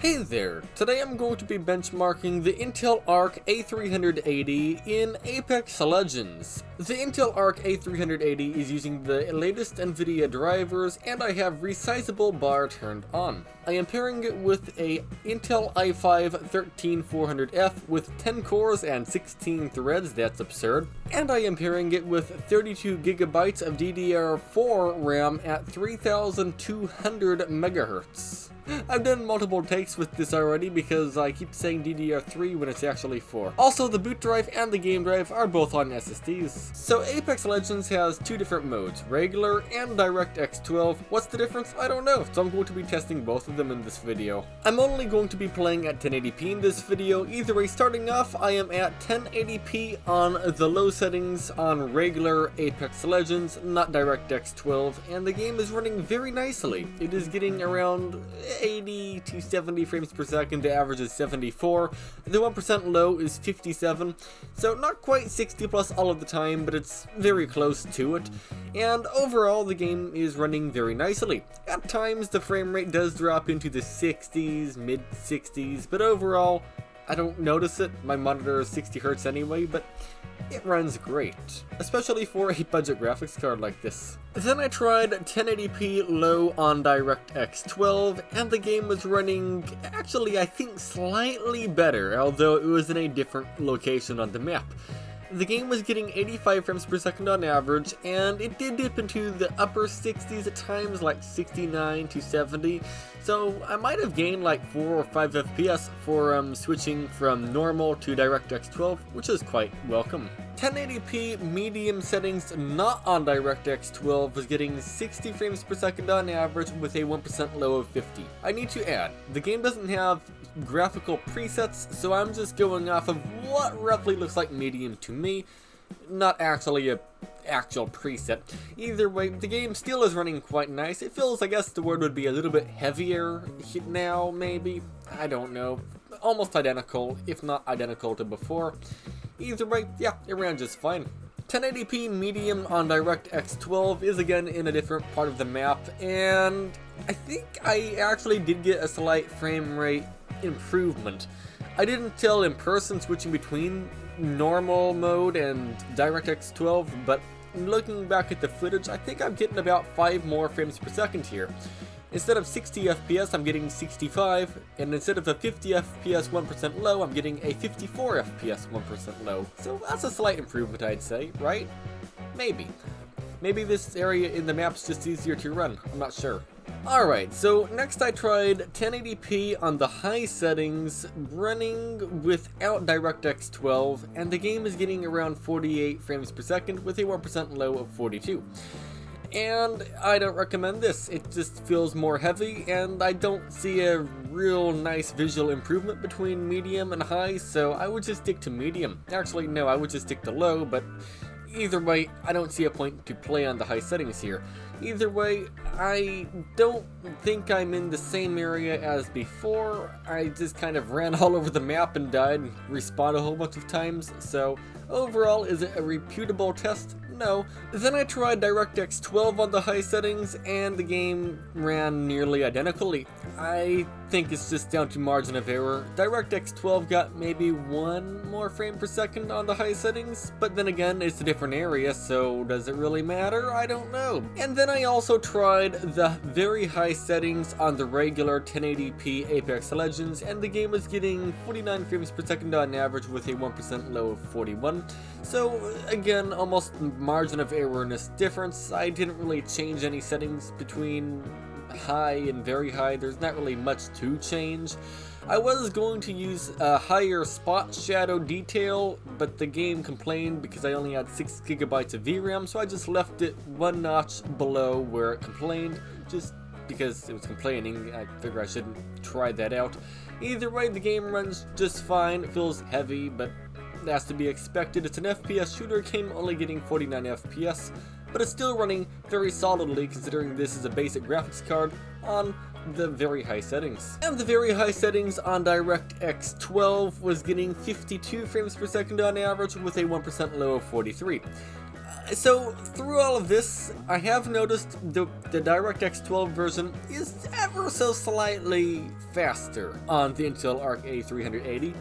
Hey there, today I'm going to be benchmarking the Intel Arc A380 in Apex Legends. The Intel Arc A380 is using the latest NVIDIA drivers and I have resizable bar turned on. I am pairing it with a Intel i5-13400F with 10 cores and 16 threads, that's absurd. And I am pairing it with 32GB of DDR4 RAM at 3200 MHz. I've done multiple takes with this already because I keep saying DDR3 when it's actually 4. Also, the boot drive and the game drive are both on SSDs. So Apex Legends has two different modes, regular and DirectX 12. What's the difference? I don't know, so I'm going to be testing both of them in this video. I'm only going to be playing at 1080p in this video. Either way, starting off, I am at 1080p on the low settings on regular Apex Legends, not DirectX 12, and the game is running very nicely. It is getting around 80 to 70 frames per second, the average is 74, the 1% low is 57, so not quite 60 plus all of the time, but it's very close to it, and overall the game is running very nicely. At times the frame rate does drop into the 60s, mid 60s, but overall I don't notice it. My monitor is 60 Hz anyway, but it runs great, especially for a budget graphics card like this. Then I tried 1080p low on DirectX 12, and the game was running, actually I think slightly better, although it was in a different location on the map. The game was getting 85 frames per second on average, and it did dip into the upper 60s at times, like 69 to 70, so I might have gained like 4 or 5 FPS for switching from normal to DirectX 12, which is quite welcome. 1080p medium settings not on DirectX 12 was getting 60 frames per second on average with a 1% low of 50. I need to add, the game doesn't have graphical presets, so I'm just going off of what roughly looks like medium to me, not actually a actual preset. Either way, the game still is running quite nice. It feels, I guess the word would be a little bit heavier now, maybe. I don't know. Almost identical, if not identical to before. Either way, yeah, it ran just fine. 1080p medium on DirectX 12 is again in a different part of the map, and I think I actually did get a slight frame rate improvement. I didn't tell in person switching between normal mode and DirectX 12, but looking back at the footage, I think I'm getting about 5 more frames per second here. Instead of 60 FPS, I'm getting 65, and instead of a 50 FPS 1% low, I'm getting a 54 FPS 1% low. So that's a slight improvement, I'd say, right? Maybe. Maybe this area in the map's just easier to run, I'm not sure. Alright, so next I tried 1080p on the high settings, running without DirectX 12, and the game is getting around 48 frames per second with a 1% low of 42. And I don't recommend this. It just feels more heavy, and I don't see a real nice visual improvement between medium and high, so I would just stick to medium. Actually, no, I would just stick to low, but either way, I don't see a point to play on the high settings here. Either way, I don't think I'm in the same area as before. I just kind of ran all over the map and died and respawned a whole bunch of times, so overall, is it a reputable test? No. Then I tried DirectX 12 on the high settings, and the game ran nearly identically. I think it's just down to margin of error. DirectX 12 got maybe 1 more frame per second on the high settings, but then again, it's a different area, so does it really matter? I don't know. And then I also tried the very high settings on the regular 1080p Apex Legends, and the game was getting 49 frames per second on average with a 1% low of 41. So again, almost margin of error in this difference. I didn't really change any settings between high and very high. There's not really much to change. I was going to use a higher spot shadow detail, but the game complained because I only had 6GB of VRAM, so I just left it 1 notch below where it complained, just because it was complaining. I figure I shouldn't try that out. Either way, the game runs just fine. It feels heavy, but that's to be expected. It's an FPS shooter game, only getting 49 FPS, but it's still running very solidly considering this is a basic graphics card on the very high settings. And the very high settings on DirectX 12 was getting 52 frames per second on average with a 1% low of 43. So through all of this, I have noticed the DirectX 12 version is ever so slightly faster on the Intel Arc A380,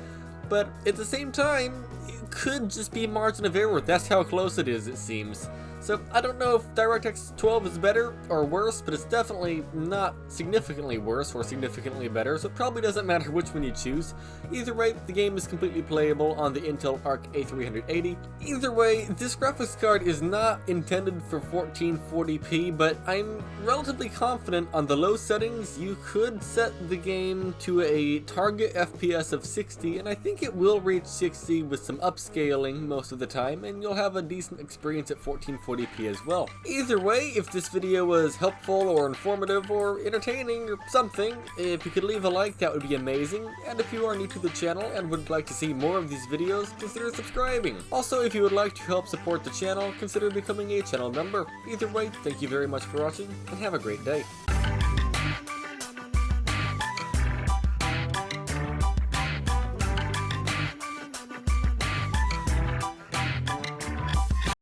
but at the same time, it could just be margin of error. That's how close it is, it seems. So I don't know if DirectX 12 is better or worse, but it's definitely not significantly worse or significantly better, so it probably doesn't matter which one you choose. Either way, the game is completely playable on the Intel Arc A380. Either way, this graphics card is not intended for 1440p, but I'm relatively confident on the low settings you could set the game to a target FPS of 60, and I think it will reach 60 with some upscaling most of the time, and you'll have a decent experience at 1440p as well. Either way, if this video was helpful or informative or entertaining or something, if you could leave a like, that would be amazing. And if you are new to the channel and would like to see more of these videos, consider subscribing. Also, if you would like to help support the channel, consider becoming a channel member. Either way, thank you very much for watching, and have a great day.